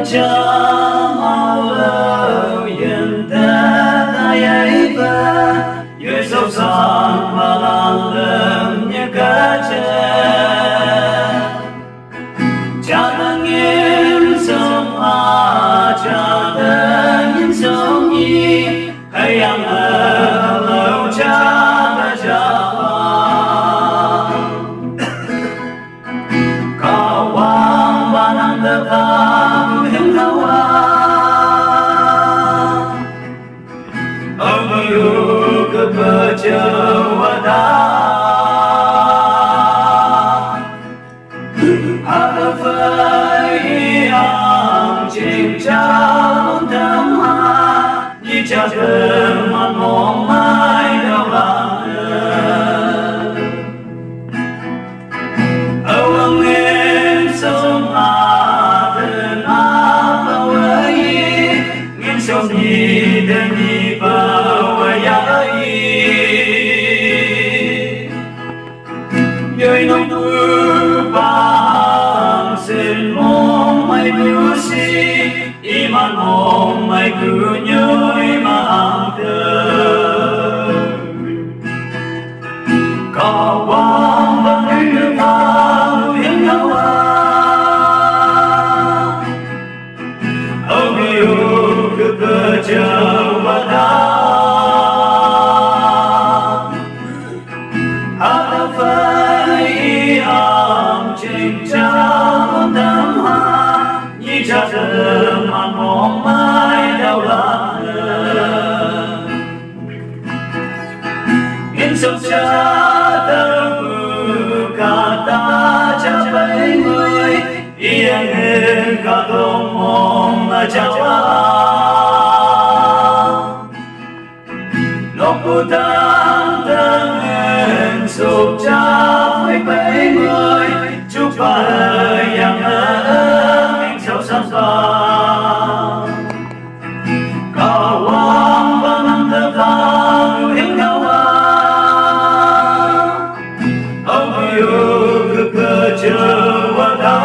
cha mau lâu yên ta ấy ba dưới sâu sáng mà lan lem như cá cha đang nghiêm sông cha đang nghiêm sông nhi hay ăn ở lâu cha đã cha cao quang ba năm đợt thang hiếm thao ông yêu cứ bờ chờ hoa đá hạt phơi hàng trên trắng thắm hoa như cha thơm mặn mong mai đâu làm ông em sông thân bao ấy nghiêm sông đi đơn đi bao ấy đời nông mưa vàng xin mong mày cứ si iman mong mày cứ nhớ mang thơ cao quang bằng nước thao hiến nhau ông yêu cứ cơ chờ và đá hát phơi ام trên trắng thắm hoa như cha thơm mặn mong mai đâu là in sông cha thơ cả ta cha 70 yên yên cả công mong mà cha lúc cô tan thân em sụp cha với 70 chúc bà yang ơn mình sâu sắc vào cao quang và năm thơ vang hiến nhau ông yêu cứ cơ chờ qua đá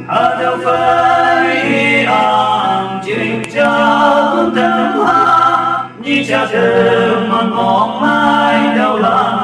ở đâu phải ăn trên trắng thắm hoa như cha thơm mặn mong mai đâu làm